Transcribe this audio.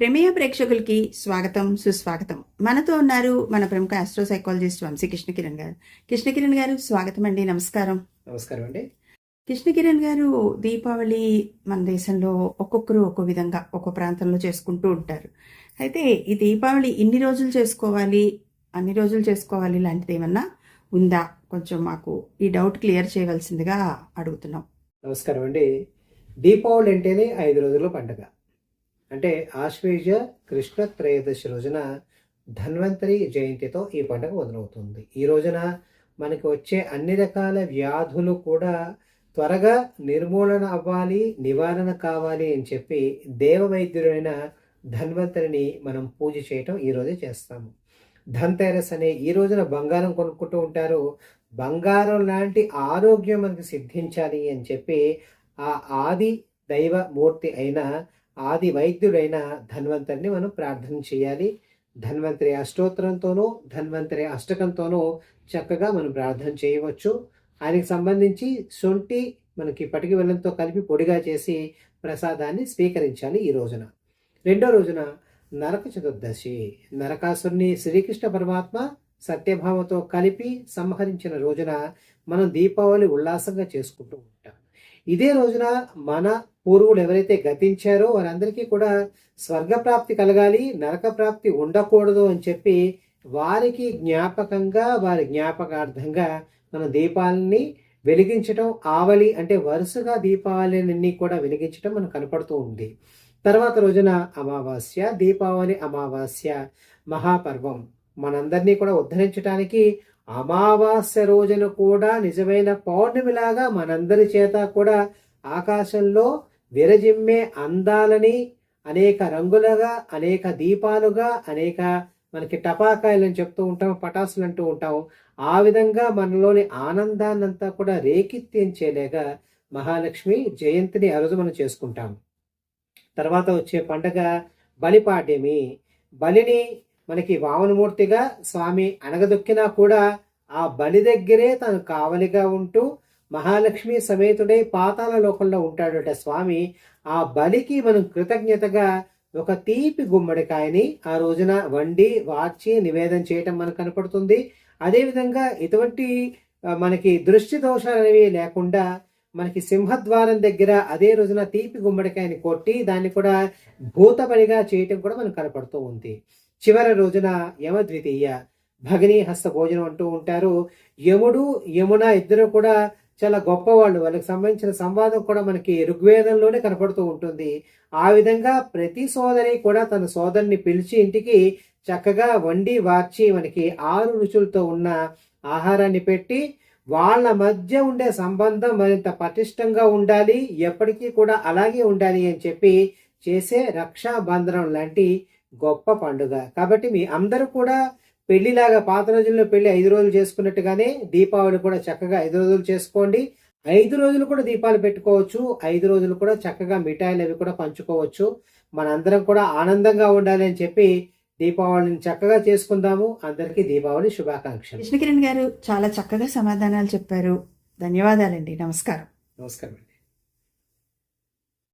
ప్రేమేయ ప్రేక్షకులకి స్వాగతం సుస్వాగతం. మనతో ఉన్నారు మన ప్రముఖ ఆస్ట్రో సైకాలజిస్ట్ వంశీ కృష్ణకిరణ్ గారు. కృష్ణకిరణ్ గారు స్వాగతం అండి. నమస్కారం. నమస్కారం అండి. కృష్ణకిరణ్ గారు, దీపావళి మన దేశంలో ఒక్కొక్కరు ఒక్కో విధంగా ఒక్కో ప్రాంతంలో చేసుకుంటూ ఉంటారు. అయితే ఈ దీపావళి ఇన్ని రోజులు చేసుకోవాలి, అన్ని రోజులు చేసుకోవాలి లాంటిది ఏమన్నా ఉందా? కొంచెం మాకు ఈ డౌట్ క్లియర్ చేయవలసిందిగా అడుగుతున్నాం. నమస్కారం అండి. దీపావళి అంటేనే 5 రోజుల పండుగ. అంటే ఆశ్వేజ కృష్ణ త్రయోదశి రోజున ధన్వంతరి జయంతితో ఈ పండుగ మొదలవుతుంది. ఈ రోజున మనకి వచ్చే అన్ని రకాల వ్యాధులు కూడా త్వరగా నిర్మూలన అవ్వాలి, నివారణ కావాలి అని చెప్పి దేవవైద్యుడైన ధన్వంతరిని మనం పూజ చేయటం ఈరోజే చేస్తాము. ధన్తెరస్ అనే ఈ రోజున బంగారం కొనుక్కుంటూ ఉంటారు. బంగారం లాంటి ఆరోగ్యం మనకు సిద్ధించాలి అని చెప్పి ఆ ఆది దైవ మూర్తి అయిన ఆది వైద్యుడైన ధన్వంతరిని మనం ప్రార్థన చేయాలి. ధన్వంతరి అష్టోత్తరంతోనూ ధన్వంతరి అష్టకంతోనూ చక్కగా మనం ప్రార్థన చేయవచ్చు. ఆయనకి సంబంధించి శొంఠి మనకి పటికి బెల్లంతో కలిపి పొడిగా చేసి ప్రసాదాన్ని స్వీకరించాలి ఈ రోజున. రెండో రోజున నరక చతుర్దశి. నరకాసురుని శ్రీకృష్ణ పరమాత్మ సత్యభామతో కలిపి సంహరించిన రోజున మనం దీపావళి ఉల్లాసంగా చేసుకుంటూ ఉంటాం. ఇదే రోజున మన పూర్వులు ఎవరైతే గతించారో వారందరికీ కూడా స్వర్గప్రాప్తి కలగాలి, నరక ప్రాప్తి ఉండకూడదు అని చెప్పి వారికి జ్ఞాపకంగా, వారి జ్ఞాపకార్థంగా మన దీపాలని వెలిగించటం, ఆవలి అంటే వరుసగా దీపావళిని కూడా వెలిగించటం మనకు కనపడుతూ ఉంది. తర్వాత రోజున అమావాస్య. దీపావళి అమావాస్య మహాపర్వం. మనందరినీ కూడా ఉద్ధరించడానికి అమావాస్య రోజున కూడా నిజమైన పౌర్ణమిలాగా మనందరి చేత కూడా ఆకాశంలో విరజిమ్మే అందాలని అనేక రంగులుగా, అనేక దీపాలుగా, అనేక మనకి టపాకాయలని చెప్తూ ఉంటాం, పటాసులు అంటూ ఉంటాం. ఆ విధంగా మనలోని ఆనందాన్నంతా కూడా రేకెత్తించేలాగా మహాలక్ష్మి జయంతిని ఆ రోజు మనం చేసుకుంటాం. తర్వాత వచ్చే పండగ బలిపాడ్యమి. బలిని మనకి వామనమూర్తిగా స్వామి అణగదొక్కినా కూడా ఆ బలి దగ్గరే తను కావలిగా ఉంటూ మహాలక్ష్మి సమేతుడై పాతాళ లోకంలో ఉంటాడట స్వామి. ఆ బలికి మనం కృతజ్ఞతగా ఒక తీపి గుమ్మడికాయని ఆ రోజున వండి వార్చి నివేదన చేయటం మనకు కనపడుతుంది. అదేవిధంగా ఇటువంటి మనకి దృష్టి దోషాలు అనేవి లేకుండా మనకి సింహద్వారం దగ్గర అదే రోజున తీపి గుమ్మడికాయని కొట్టి దాన్ని కూడా భూతబలిగా చేయటం కూడా మనకు కనపడుతూ ఉంది. చివరి రోజున యమద్వితీయ. భగిని హస్త భోజనం అంటూ ఉంటారు. యముడు యమున ఇద్దరు కూడా చాలా గొప్పవాళ్ళు. వాళ్ళకి సంబంధించిన సంవాదం కూడా మనకి ఋగ్వేదంలోనే కనపడుతూ ఉంటుంది. ఆ విధంగా ప్రతి సోదరి కూడా తన సోదరిని పిలిచి ఇంటికి చక్కగా వండి వార్చి మనకి 6 రుచులతో ఉన్న ఆహారాన్ని పెట్టి వాళ్ళ మధ్య ఉండే సంబంధం మరింత పటిష్టంగా ఉండాలి, ఎప్పటికీ కూడా అలాగే ఉండాలి అని చెప్పి చేసే రక్షాబంధనం లాంటి గొప్ప పండుగ. కాబట్టి మీ అందరూ కూడా పెళ్లిలాగా పాత రోజుల్లో పెళ్లి 5 రోజులు చేసుకున్నట్టుగానే దీపావళి కూడా చక్కగా 5 రోజులు చేసుకోండి. 5 రోజులు కూడా దీపాలు పెట్టుకోవచ్చు. 5 రోజులు కూడా చక్కగా మిఠాయిలు అవి కూడా పంచుకోవచ్చు. మనందరం కూడా ఆనందంగా ఉండాలి అని చెప్పి దీపావళిని చక్కగా చేసుకుందాము. అందరికీ దీపావళి శుభాకాంక్షలు. కృష్ణకిరణ్ గారు చాలా చక్కగా సమాధానాలు చెప్పారు. ధన్యవాదాలండి. నమస్కారం. నమస్కారం.